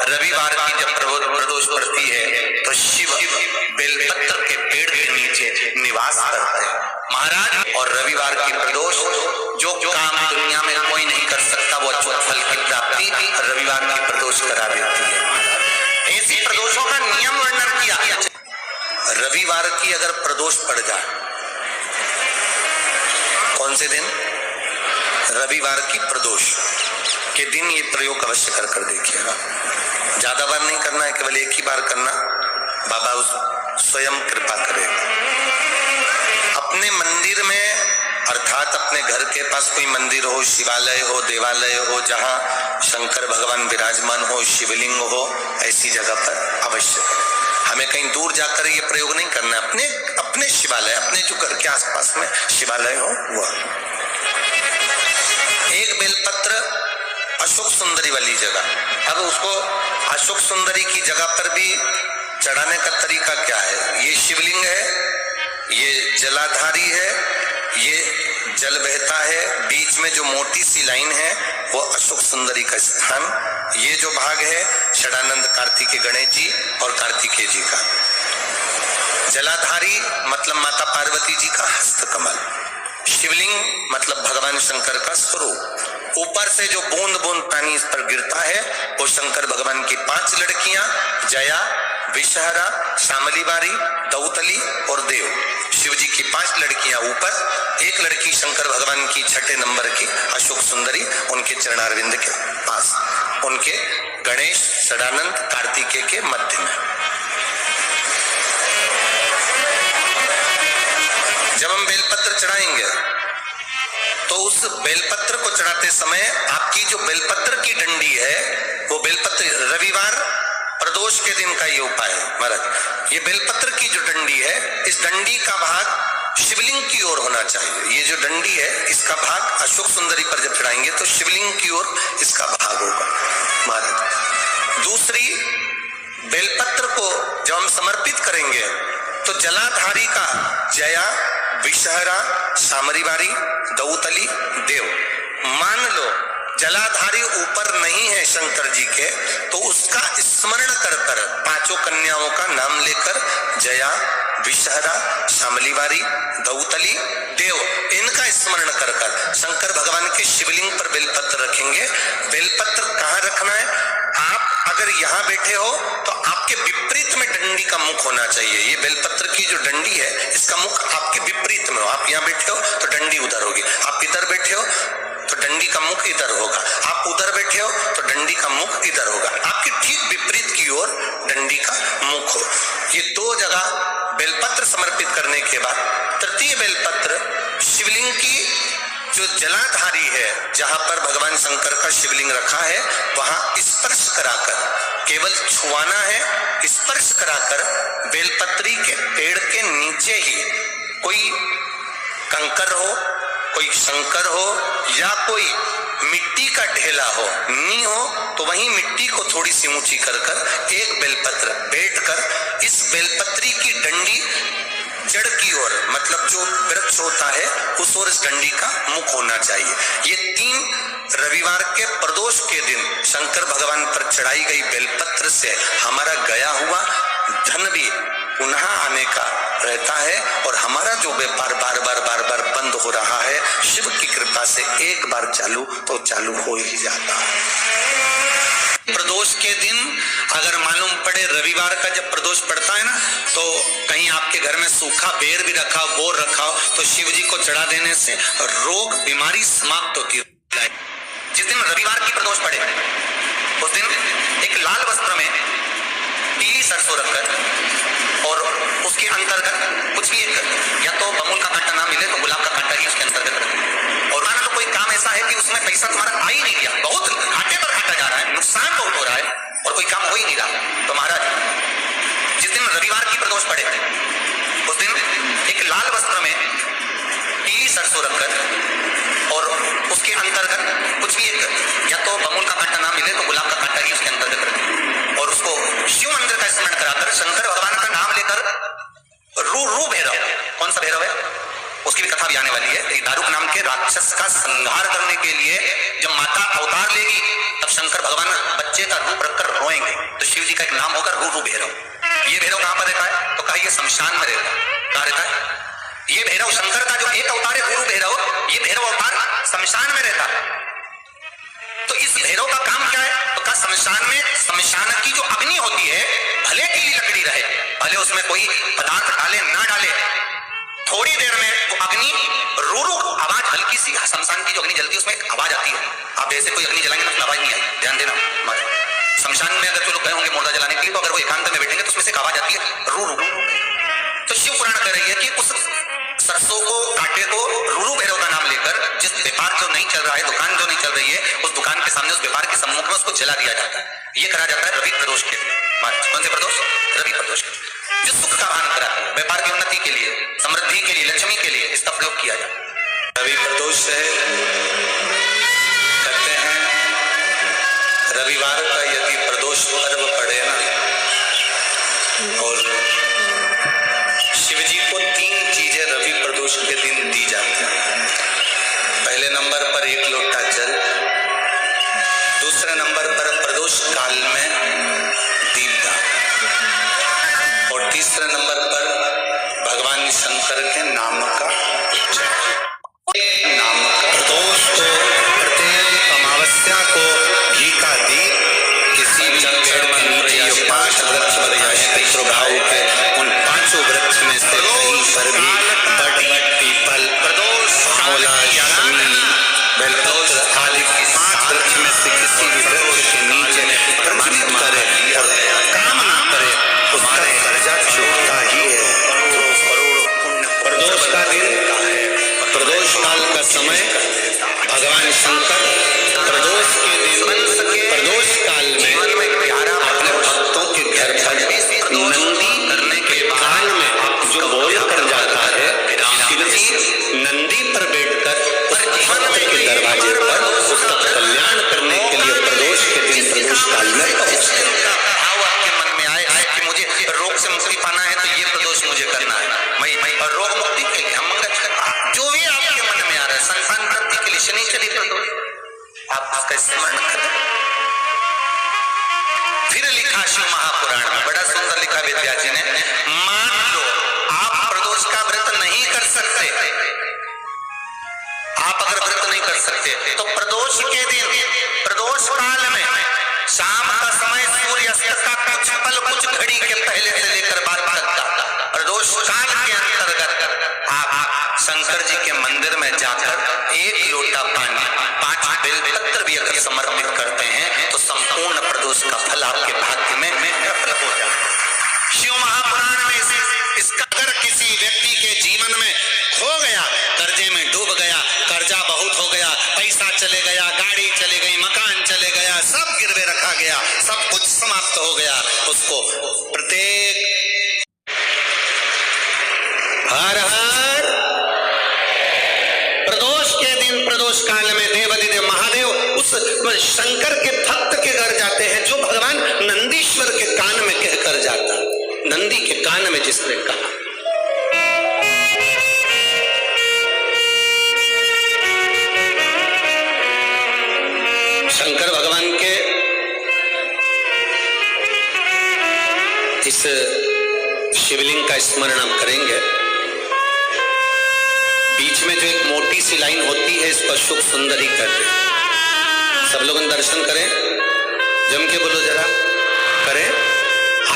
रविवार की जब प्रदोष पड़ती है तो शिव बेलपत्र के पेड़ के नीचे निवास करते हैं महाराज। और रविवार की प्रदोष जो काम दुनिया में कोई नहीं कर सकता वो अच्युत फल की प्राप्ति रविवार की प्रदोष करा देती है महाराज। ऐसी प्रदोषों का नियम वर्णन किया। रविवार की अगर प्रदोष पड़ जाए, कौन से दिन? रविवार की प्रदोष के दिन ये प्रयोग अवश्य कर देखिएगा। ज्यादा बार नहीं करना है, केवल एक ही बार करना, बाबा स्वयं कृपा करेगा। अपने मंदिर में अर्थात अपने घर के पास कोई मंदिर हो, शिवालय हो, देवालय हो, जहां शंकर भगवान विराजमान हो, शिवलिंग हो, ऐसी जगह पर अवश्य करें। हमें कहीं दूर जाकर ये प्रयोग नहीं करना, अपने शिवालय, अपने जो घर के आसपास में शिवालय हो वह। एक बेलपत्र अशोक सुंदरी वाली जगह, अब उसको अशोक सुंदरी की जगह पर भी चढ़ाने का तरीका क्या है? ये शिवलिंग है, ये जलाधारी है, ये जल बहता है, बीच में जो मोटी सी लाइन है वो अशोक सुंदरी का स्थान, ये जो भाग है षडानंद कार्तिकेय गणेश जी और कार्तिकेय जी का। जलाधारी मतलब माता पार्वती जी का हस्त कमल, शिवलिंग मतलब भगवान शंकर का स्वरूप। ऊपर से जो बूंद बूंद पानी इस पर गिरता है वो शंकर भगवान की 5 लड़कियां, जया, विषहरा, शामलीबारी, दौतली और देव। शिव जी की 5 लड़कियां ऊपर, एक लड़की शंकर भगवान की 6ठे नंबर की अशोक सुंदरी उनके चरणारविंद के पास, उनके गणेश षडानंद कार्तिकेय के मध्य में। जब हम बेलपत्र चढ़ाएंगे तो उस बेलपत्र को चढ़ाते समय आपकी जो बेलपत्र की डंडी है वो बेलपत्र, रविवार प्रदोष के दिन का ये उपाय है महाराज। ये बेलपत्र की जो डंडी है, इस डंडी का भाग शिवलिंग की ओर होना चाहिए। ये जो डंडी है इसका भाग अशोक सुंदरी पर जब चढ़ाएंगे तो शिवलिंग की ओर इसका भाग होगा महाराज। दूसरी, बेलपत्र को जब हम समर्पित करेंगे तो जलाधारी का जया, विषहरा, शामरीबारी, दौतली, देव, मान लो जलाधारी ऊपर नहीं है शंकर जी के, तो उसका स्मरण कर कर 5 कन्याओं का नाम लेकर जया, विषहरा, शामलीबारी, दौतली, देव, इनका स्मरण कर कर शंकर भगवान के शिवलिंग पर बेलपत्र रखेंगे। बेलपत्र कहाँ रखना है? आप अगर यहाँ बैठे हो तो आपके विपरीत में डंडी का मुख होना चाहिए। ये बेलपत्र की जो डंडी है इसका मुख आपके विपरीत में हो। आप यहाँ बैठे हो तो डंडी उधर होगी, आप इधर बैठे हो तो डंडी का मुख इधर होगा, आप उधर बैठे हो तो डंडी का मुख इधर होगा, आपके ठीक विपरीत की ओर डंडी का मुख हो। ये 2 जगह बेलपत्र समर्पित करने के बाद तृतीय बेलपत्र शिवलिंग की जो जलाधारी है, जहां पर भगवान शंकर का शिवलिंग रखा है, वहां स्पर्श कराकर, केवल छुआना है, स्पर्श कराकर बेलपत्री के पेड़ के नीचे ही कोई कंकर हो, कोई शंकर हो या कोई मिट्टी का ढेला हो, नी हो तो वहीं मिट्टी को थोड़ी सी ऊंची कर कर एक बेलपत्र बैठकर इस बेलपत्री की डंडी जड़ की ओर, मतलब जो वृक्ष होता है उस ओर इस डंडी का मुख होना चाहिए। ये 3 रविवार के प्रदोष के दिन शंकर भगवान पर चढ़ाई गई बेलपत्र से हमारा गया हुआ धन भी पुनः आने का रहता है और हमारा जो व्यापार बार बार बंद हो रहा है, शिव की कृपा से एक बार चालू तो चालू हो ही जाता है। प्रदोष के दिन अगर मालूम पड़े, रविवार का जब प्रदोष पड़ता है ना, तो कहीं आपके घर में सूखा बेर भी रखा हो, बोर रखा हो, तो शिव जी को चढ़ा देने से रोग बीमारी समाप्त होती है। जिस दिन रविवार की प्रदोष पड़े उस दिन एक लाल वस्त्र में पीली सरसों रखकर और उसके अंतर्गत कुछ भी एक, या तो बमुल का कांटा ना मिले तो गुलाब का कांटा ही उसके अंतर्गत रखें। और मान लो कोई काम ऐसा है कि उसमें पैसा तुम्हारा आ ही नहीं गया, बहुत घाटे पर घाटा जा रहा है, नुकसान बहुत हो रहा है और कोई काम हो ही नहीं रहा, तो महाराज जिस दिन रविवार की प्रदोष पड़े उस दिन एक लाल वस्त्र में पीली सरसों रखकर और उसके अंतर्गत कुछ भी एक, या तो बमुल का कांटा ना मिले तो गुलाब का कांटा ही उसके अंतर्गत रखें और उसको शिव मंदिर का स्मरण कराकर शंकर भगवान का नाम लेकर रू भैरव, कौन सा भैरव है उसकी भी कथा भी आने वाली है। दारुक नाम के राक्षस का संहार करने के लिए जब माता अवतार लेगी तब शंकर भगवान बच्चे का रूप रखकर रोएंगे तो शिव जी का एक नाम होगा रूरू भैरव। ये भैरव कहां पर रहता है? तो कहा ये शमशान में रहता है। कहां रहता है? ये भैरव शंकर का जो एक अवतार है रूरू भैरव, ये भैरव अवतार शमशान में रहता है। तो इस भैरव का काम क्या है? तो कहा शमशान में शमशान की जो अग्नि होती है, भले गीली लकड़ी रहे, भले उसमें कोई पदार्थ डाले ना डाले, थोड़ी देर में वो अग्नि रूरू आवाज, हल्की सी शमशान की जो अग्नि जलती है उसमें एक आवाज आती है। आप जैसे कोई अग्नि जलाएंगे ना आवाज नहीं आई, ध्यान देना। शमशान में अगर जो लोग गए होंगे मुर्दा जलाने के लिए, तो अगर वो एकांत में बैठेंगे तो उसमें से एक आवाज आती है रूरू। तो शिव पुराण कह रही है कि उस सरसों को कांटे को रूरू भैरव का नाम लेकर, जिस व्यापार जो नहीं चल रहा है, दुकान जो नहीं चल रही है, उस दुकान के सामने, उस व्यापार के सम्मुख में उसको जला दिया जाता है। ये करा जाता है रवि प्रदोष के दिन। कौन से प्रदोष? रवि प्रदोष के, जो सुख का आह्वान करा, व्यापार की उन्नति के लिए, समृद्धि के लिए, लक्ष्मी के लिए इसका प्रयोग किया जाता है। रवि प्रदोष है, कहते हैं रविवार का यदि प्रदोष पर्व पड़े ना, और शिव जी को 3 चीजें रवि प्रदोष के दिन दी जाती हैं। पहले नंबर पर 1 लोटा जल, दूसरे नंबर पर प्रदोष काल में दीपदान, और तीसरे नंबर पर भगवान शंकर के नाम का प्रदोष को, प्रत्येक अमावस्या को घी का दीप किसी भी पेड़ के नीचे, 5 वृक्ष बताए पितृभाव के, उन 5 वृक्ष में से कहीं पर भी बड़ी, पीपल, आंवला, शमी, बेलपत्र आदि की 5 वृक्ष में से किसी भी वृक्ष के नीचे प्रज्वलित करे और कामना करे, उसका कर्जा चुकता ही है। प्रदोष का दिन, प्रदोष काल का समय, भगवान शंकर प्रदोष के दिन, प्रदोष काल में अपने भक्तों के घर पर नंदी करने के कान में जो बोल कर जाता है, शिवजी नंदी पर बैठकर उस भक्त के दरवाजे पर उसका कल्याण करने के लिए प्रदोष के दिन, प्रदोष काल में पहुंचते हैं। भाव आपके मन में आए कि मुझे रोग से मुक्ति पाना है तो ये प्रदोष मुझे करना है, और रोग मुक्ति के लिए हम जो भी आपके मन में आ रहा है, संतान प्राप्ति के लिए शनिचरी प्रदोष, आप उसका स्मरण करें। फिर लिखा शिव महापुराण में, बड़ा सुंदर लिखा वेदव्यास जी ने, मान लो आप प्रदोष का व्रत नहीं कर सकते, आप अगर व्रत नहीं कर सकते तो प्रदोष के दिन, प्रदोष काल में शाम का समय, सूर्यास्त का कुछ पल, कुछ घड़ी के पहले से लेकर बाद तक प्रदोष काल के अंतर्गत आप शंकर जी के मंदिर में जाकर 1 लोटा पानी, 5 बेलपत्र भी अगर समर्पित करते हैं तो संपूर्ण प्रदोष का फल आपके भाग्य में प्रफल हो जाए। शिव महापुराण में इसका अगर किसी व्यक्ति के जीवन में खो गया, कर्जे में डूब गया, कर्जा बहुत हो गया, पैसा चले गया, गाड़ी चले गई, मकान चले गया, सब गिरवे रखा गया, सब कुछ समाप्त हो गया, उसको प्रत्येक हर हर प्रदोष के दिन, प्रदोष काल में देवाधिदेव महादेव उस शंकर के भक्त के घर जाते हैं, जो भगवान नंदीश्वर के कान में कहकर जाता, नंदी के कान में जिसने कहा। शंकर भगवान के इस शिवलिंग का स्मरण आप करेंगे। बीच में जो एक मोटी सी लाइन होती है, इसको अशोक सुंदरी कहते हैं। सब लोग दर्शन करें, जम के बोलो जरा, करें।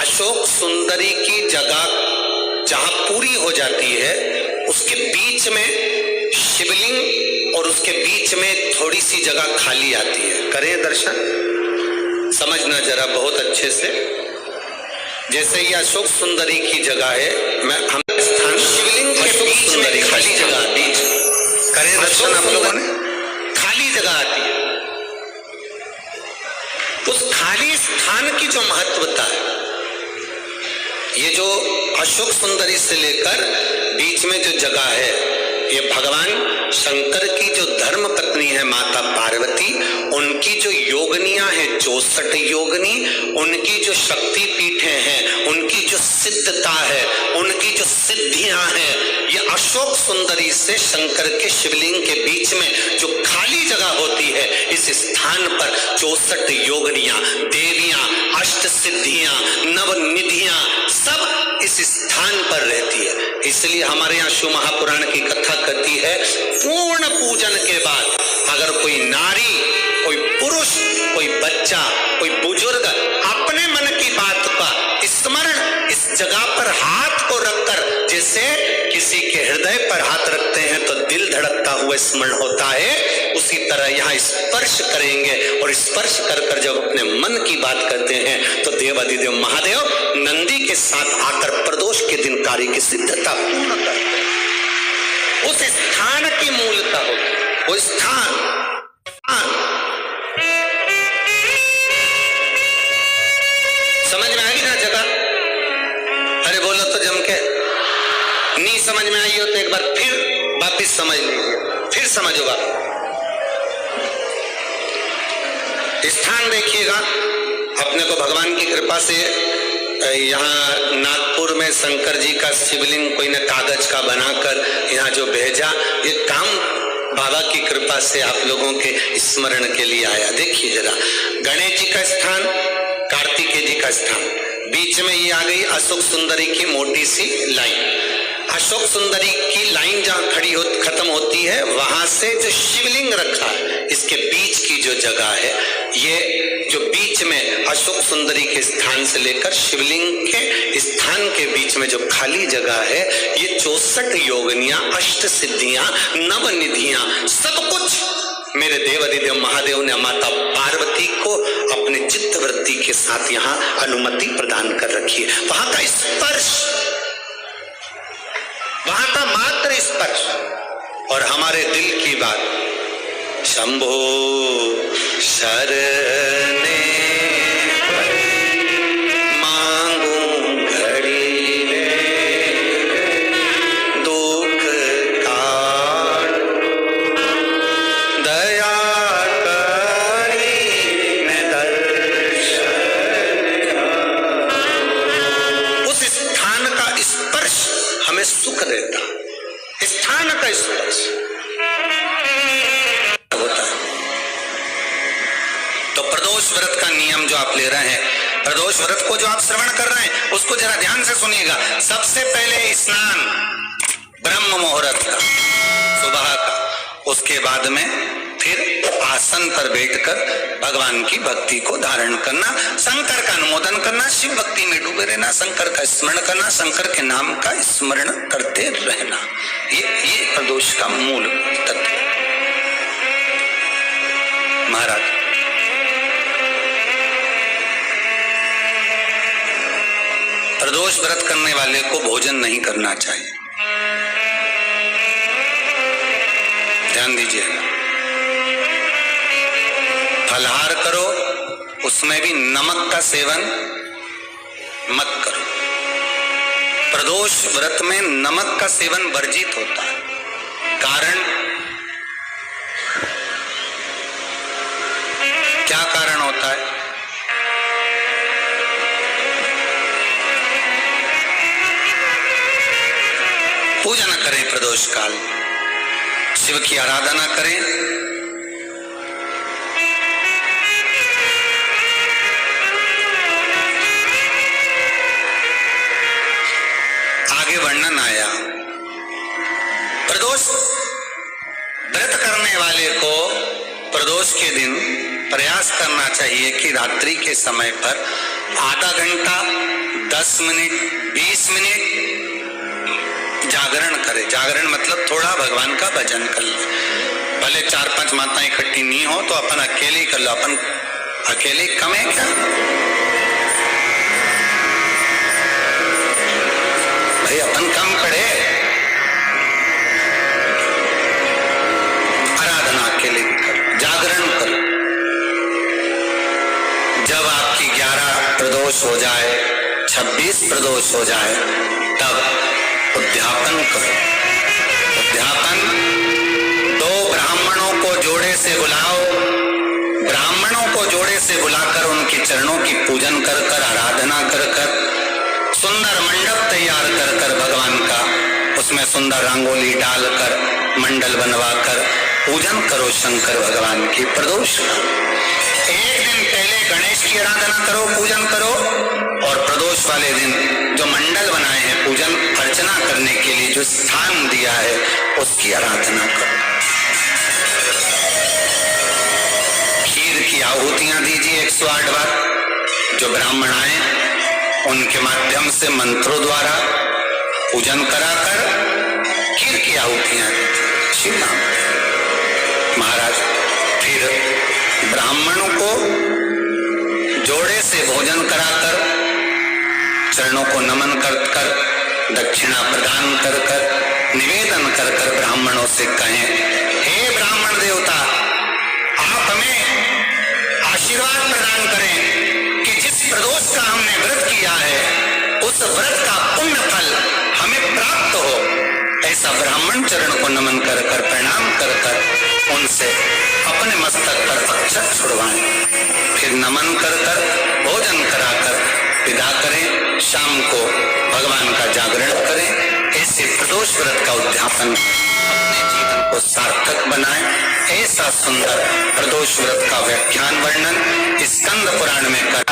अशोक सुंदरी की जगह जहां पूरी हो जाती है, उसके बीच में शिवलिंग और उसके बीच में थोड़ी सी जगह खाली आती है। करें दर्शन, समझना जरा बहुत अच्छे से। जैसे ये अशोक सुंदरी की जगह है, मैं हम स्थान शिवलिंग के बीच में खाली जगह बीच करें दर्शन, आप लोगों ने खाली जगह आती है। उस खाली स्थान की जो महत्वता है, ये जो अशोक सुंदरी से लेकर बीच में जो जगह है, ये भगवान शंकर की जो धर्म पत्नी है माता पार्वती, उनकी जो योगनियां हैं 64 योगनी, उनकी जो शक्ति पीठें हैं, उनकी जो सिद्धता है, उनकी जो सिद्धियां हैं, ये अशोक सुंदरी से शंकर के शिवलिंग के बीच में जो खाली जगह होती है, इस स्थान पर 64 योगिनियां, देवियां, अष्ट सिद्धियां, नवनिधियां सब इस स्थान पर रहती है। इसलिए हमारे यहाँ शिव महापुराण की कथा कहती है, पूर्ण पूजन के बाद अगर कोई नारी, कोई पुरुष, कोई बच्चा, कोई बुजुर्ग अपने मन की बात का स्मरण इस जगह पर हाथ को रखकर, जैसे किसी के हृदय पर हाथ रखते हैं तो दिल धड़कता हुआ स्मरण होता है, उसी तरह यहाँ स्पर्श करेंगे और स्पर्श कर कर जब अपने मन की बात करते हैं तो देवाधिदेव महादेव नंदी के साथ आकर प्रदोष के दिन कार्य की सिद्धता पूर्ण करते हैं। उस स्थान की मूलता होगी, वो स्थान समझ में आ गई ना जगह? अरे बोलो तो जम के। नहीं समझ में आई हो तो एक बार फिर वापिस समझ लीजिए, फिर समझो आप। स्थान देखिएगा, अपने को भगवान की कृपा से यहाँ नागपुर में शंकर जी का शिवलिंग कोई ने कागज का बनाकर यहाँ जो भेजा, ये काम बाबा की कृपा से आप लोगों के स्मरण के लिए आया। देखिए जरा, गणेश जी का स्थान, कार्तिकेय जी का स्थान, बीच में ये आ गई अशोक सुंदरी की मोटी सी लाइन। अशोक सुंदरी की लाइन जहां खत्म होती है, वहां से जो शिवलिंग रखा है, इसके बीच की जो जगह है, ये जो बीच में अशोक सुंदरी के स्थान से लेकर शिवलिंग के स्थान के बीच में जो खाली जगह है, ये 64 योगिनियां, अष्ट सिद्धियां, नवनिधियां, सब कुछ मेरे देवाधिदेव महादेव ने माता पार्वती को अपने चित्त वृत्ति के साथ यहाँ अनुमति प्रदान कर रखी है। वहां का स्पर्श, वहां का मात्र स्पर्श और हमारे दिल की बात, शंभो शरणे मांगू घड़ी दुख काट दया करी दर्शन। उस स्थान का स्पर्श हमें सुख देता, स्थान का स्पर्श होता है। तो प्रदोष व्रत का नियम जो आप ले रहे हैं, प्रदोष व्रत को जो आप श्रवण कर रहे हैं, उसको जरा ध्यान से सुनिएगा। सबसे पहले स्नान ब्रह्म मुहूर्त का, सुबह का, उसके बाद में फिर आसन पर बैठकर भगवान की भक्ति को धारण करना, शंकर का अनुमोदन करना, शिव भक्ति में डूबे रहना, शंकर का स्मरण करना, शंकर के नाम का स्मरण करते रहना। ये प्रदोष का मूल तत्व। महाराज प्रदोष व्रत करने वाले को भोजन नहीं करना चाहिए, ध्यान दीजिएगा। फलाहार करो, उसमें भी नमक का सेवन मत करो। प्रदोष व्रत में नमक का सेवन वर्जित होता है। कारण क्या कारण होता है? पूजन करें प्रदोष काल, शिव की आराधना करें, आगे वर्णन आया। प्रदोष व्रत करने वाले को प्रदोष के दिन प्रयास करना चाहिए कि रात्रि के समय पर आधा घंटा, 10 मिनट, 20 मिनट जागरण करे। जागरण मतलब थोड़ा भगवान का भजन कर ले। भले 4-5 माताएं इकट्ठी नहीं हो तो अपन अकेले कर लो। अपन अकेले कम है क्या भाई? अपन कम पड़े, आराधना अकेले कर, जागरण कर। जब आपकी 11 प्रदोष हो जाए, 26 प्रदोष हो जाए, तब उद्यापन करो। उद्यापन 2 ब्राह्मणों को जोड़े से बुलाओ, ब्राह्मणों को जोड़े से बुलाकर उनके चरणों की पूजन कर कर, आराधना कर कर, सुंदर मंडप तैयार कर कर भगवान का उसमें सुंदर रंगोली डालकर मंडल बनवाकर पूजन करो शंकर भगवान की प्रदोष का। एक दिन पहले गणेश की आराधना करो, पूजन करो, और प्रदोष वाले दिन जो मंडल बनाए हैं पूजन अर्चना करने के लिए जो स्थान दिया है उसकी आराधना करो। खीर की आहुतियां दीजिए 108 बार। जो ब्राह्मण आए उनके माध्यम से मंत्रों द्वारा पूजन कराकर खीर की आहुतियां शिव नाम। महाराज फिर ब्राह्मणों को जोड़े से भोजन कराकर चरणों को नमन कर कर दक्षिणा प्रदान कर कर निवेदन कर कर ब्राह्मणों से कहें, हे ब्राह्मण देवता, आप हमें आशीर्वाद प्रदान करें कि जिस प्रदोष का हमने व्रत किया है उस व्रत का पुण्य फल हमें प्राप्त हो। ऐसा ब्राह्मण चरण को नमन कर कर प्रणाम कर कर उनसे अपने मस्तक पर अक्षत छुड़वाएं। फिर नमन कर कर भोजन कराकर विदा करें। शाम को भगवान का जागरण करें। ऐसे प्रदोष व्रत का उद्यापन अपने जीवन को सार्थक बनाएं। ऐसा सुंदर प्रदोष व्रत का व्याख्यान वर्णन स्कंद पुराण में कर